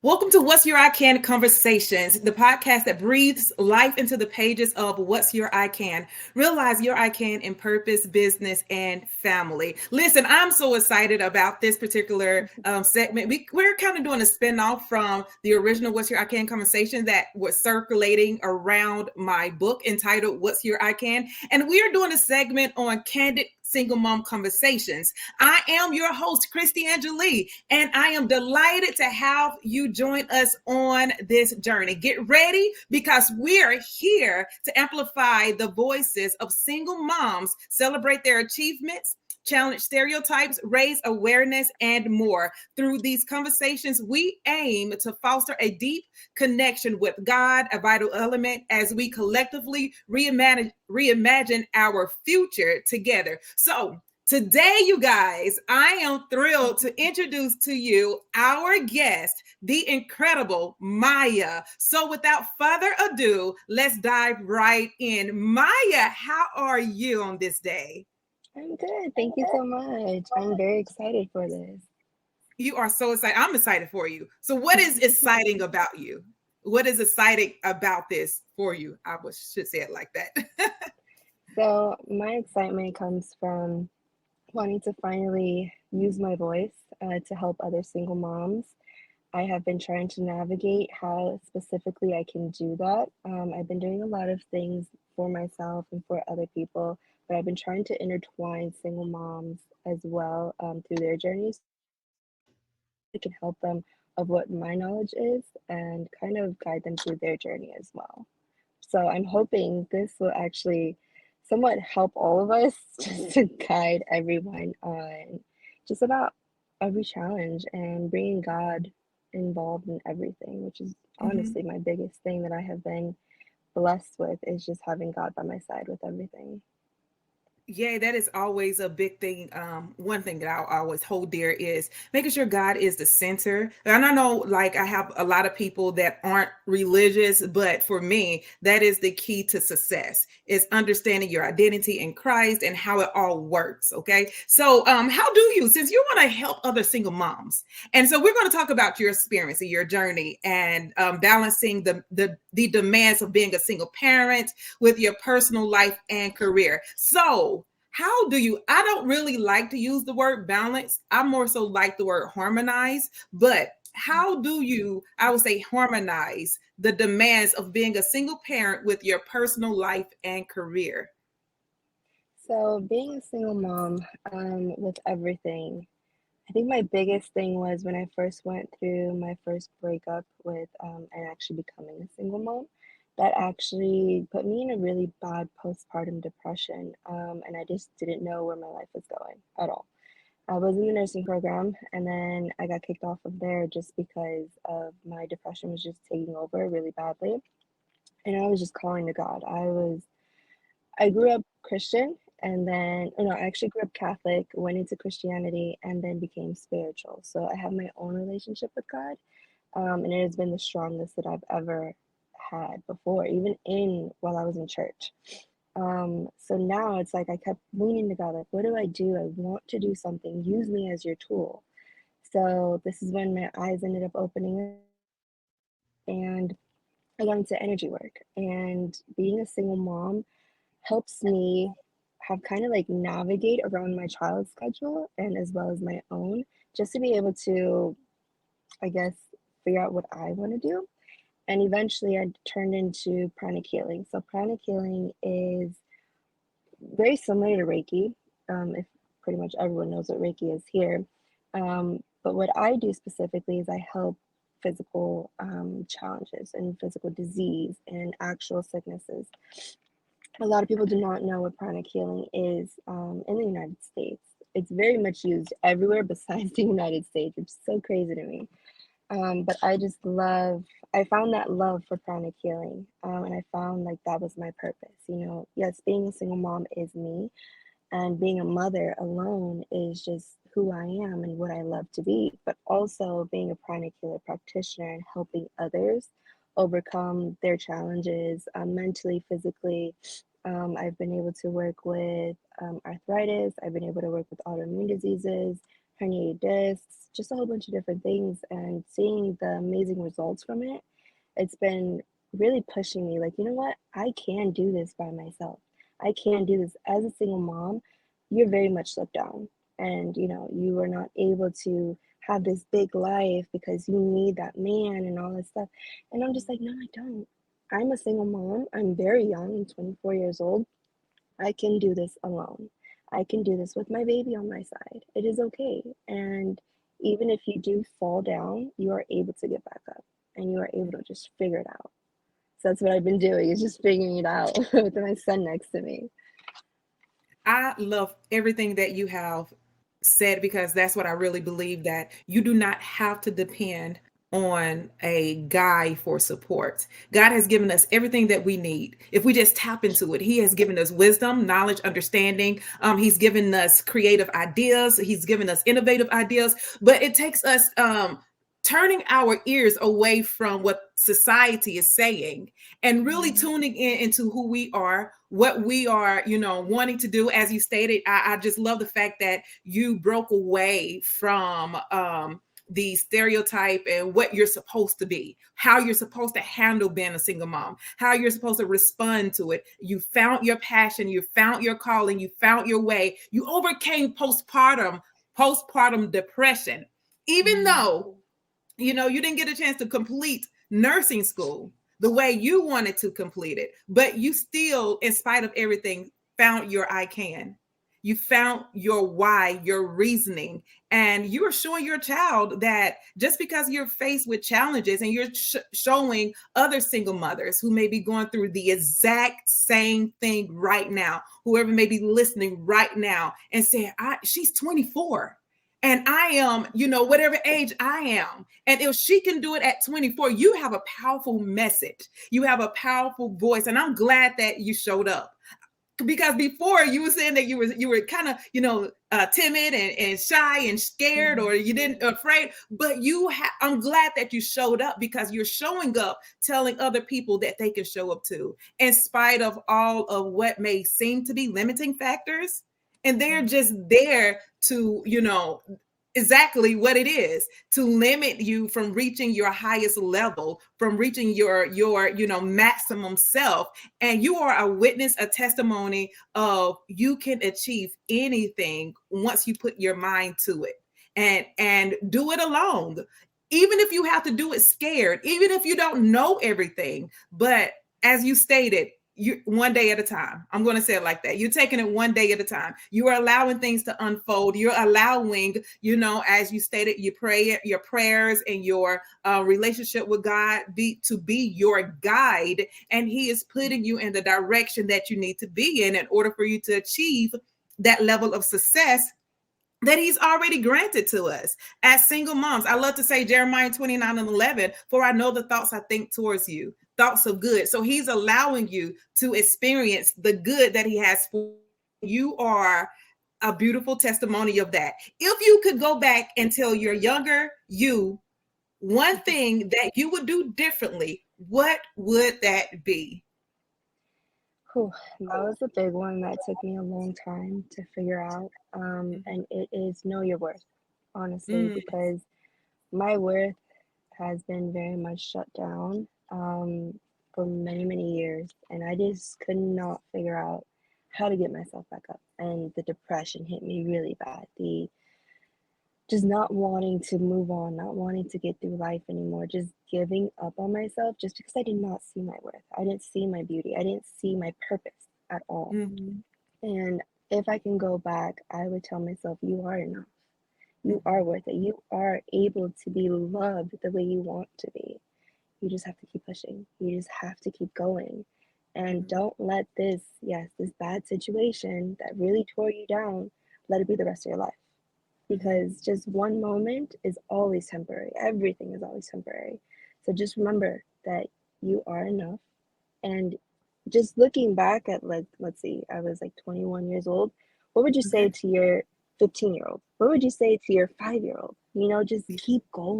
Welcome to What's Your I Can Conversations, the podcast that breathes life into the pages of What's Your I Can. Realize your I Can in purpose, business, and family. Listen, I'm so excited about this particular segment. We're kind of doing a spinoff from the original What's Your I Can conversation that was circulating around my book entitled What's Your I Can. And we are doing a segment on Candid Single Mom Conversations. I am your host, Kristy Angelee, and I am delighted to have you join us on this journey. Get ready because we are here to amplify the voices of single moms, celebrate their achievements, challenge stereotypes, raise awareness, and more. Through these conversations, we aim to foster a deep connection with God, a vital element, as we collectively reimagine our future together. So, today, you guys, I am thrilled to introduce to you our guest, the incredible Maya. So, without further ado, let's dive right in. Maya, how are you on this day? I'm good. Thank you so much. I'm very excited for this. You are so excited. I'm excited for you. So, what is exciting about you? What is exciting about this for you? Should say it like that. So, my excitement comes from wanting to finally use my voice to help other single moms. I have been trying to navigate how specifically I can do that. I've been doing a lot of things for myself and for other people, but I've been trying to intertwine single moms as well through their journeys. I can help them of what my knowledge is and kind of guide them through their journey as well. So I'm hoping this will actually somewhat help all of us just to guide everyone on just about every challenge and bringing God involved in everything, which is Mhm. honestly my biggest thing that I have been blessed with is just having God by my side with everything. Yeah, that is always a big thing. One thing that I always hold dear is making sure God is the center. And I know, like, I have a lot of people that aren't religious, but for me, that is the key to success is understanding your identity in Christ and how it all works. Okay. So, how do you, since you want to help other single moms, and so we're going to talk about your experience and your journey and balancing the demands of being a single parent with your personal life and career. So, how do you? I don't really like to use the word balance. I more so like the word harmonize, but how do you, I would say, harmonize the demands of being a single parent with your personal life and career? So being a single mom with everything, I think my biggest thing was when I first went through my first breakup with and actually becoming a single mom. That actually put me in a really bad postpartum depression, and I just didn't know where my life was going at all. I was in the nursing program, and then I got kicked off of there just because of my depression was just taking over really badly, and I was just calling to God. I grew up Christian and then, oh no, I actually grew up Catholic, went into Christianity, and then became spiritual. So I have my own relationship with God, and it has been the strongest that I've ever had before, even in while I was in church. So now it's like I kept leaning to God, like, what do I do? I want to do something. Use me as your tool. So this is when my eyes ended up opening up and I got into energy work. And being a single mom helps me have kind of like navigate around my child's schedule and as well as my own, just to be able to, I guess, figure out what I want to do. And eventually I turned into pranic healing. So pranic healing is very similar to Reiki, if pretty much everyone knows what Reiki is here. But what I do specifically is I help physical challenges and physical disease and actual sicknesses. A lot of people do not know what pranic healing is in the United States. It's very much used everywhere besides the United States, which is so crazy to me. But I just love, I found that love for pranic healing. And I found like that was my purpose. You know, yes, being a single mom is me, and being a mother alone is just who I am and what I love to be. But also being a pranic healer practitioner and helping others overcome their challenges mentally, physically. I've been able to work with arthritis. I've been able to work with autoimmune diseases, herniated discs, just a whole bunch of different things. And seeing the amazing results from it, it's been really pushing me like, you know what? I can do this by myself. I can do this as a single mom. You're very much slipped down, and you are not able to have this big life because you need that man and all this stuff. And I'm just like, no, I don't. I'm a single mom. I'm very young. I'm 24 years old. I can do this alone. I can do this with my baby on my side. It is okay. And even if you do fall down, you are able to get back up and you are able to just figure it out. So that's what I've been doing, is just figuring it out with my son next to me. I love everything that you have said, because that's what I really believe, that you do not have to depend on a guy for support. God has given us everything that we need. If we just tap into it, He has given us wisdom, knowledge, understanding. He's given us creative ideas. He's given us innovative ideas. But it takes us turning our ears away from what society is saying and really tuning in into who we are, what we are, wanting to do. As you stated, I just love the fact that you broke away from the stereotype and what you're supposed to be, how you're supposed to handle being a single mom, how you're supposed to respond to it. You found your passion, you found your calling, you found your way. You overcame postpartum depression, even though you didn't get a chance to complete nursing school the way you wanted to complete it, but you still, in spite of everything, found your I can. You found your why, your reasoning, and you are showing your child that just because you're faced with challenges and you're showing other single mothers who may be going through the exact same thing right now, whoever may be listening right now and saying, she's 24. And I am, whatever age I am. And if she can do it at 24, you have a powerful message. You have a powerful voice. And I'm glad that you showed up. Because before you were saying that you were kind of, timid and shy and scared, or you didn't afraid, but I'm glad that you showed up, because you're showing up, telling other people that they can show up too, in spite of all of what may seem to be limiting factors. And they're just there to, exactly what it is, to limit you from reaching your highest level, from reaching your maximum self. And you are a witness, a testimony of you can achieve anything once you put your mind to it, and do it alone, even if you have to do it scared, even if you don't know everything. But as you stated, you one day at a time. I'm going to say it like that. You're taking it one day at a time. You are allowing things to unfold. You're allowing, as you stated, your prayers and your relationship with God to be your guide. And He is putting you in the direction that you need to be in order for you to achieve that level of success that He's already granted to us as single moms. I love to say Jeremiah 29:11, for I know the thoughts I think towards you, thoughts of good. So He's allowing you to experience the good that He has for you. You are a beautiful testimony of that. If you could go back and tell your younger you one thing that you would do differently, what would that be? Whew, that was a big one that took me a long time to figure out. And it is know your worth, honestly, because my worth has been very much shut down for many, many years. And I just could not figure out how to get myself back up. And the depression hit me really bad. The just not wanting to move on, not wanting to get through life anymore, just giving up on myself just because I did not see my worth. I didn't see my beauty. I didn't see my purpose at all. And if I can go back, I would tell myself, you are enough. You are worth it. You are able to be loved the way you want to be. You just have to keep pushing. You just have to keep going. And don't let this bad situation that really tore you down, let it be the rest of your life. Because just one moment is always temporary. Everything is always temporary. So just remember that you are enough. And just looking back at, like, let's see, I was like 21 years old. What would you say to your 15-year-old? What would you say to your 5-year-old? Just keep going.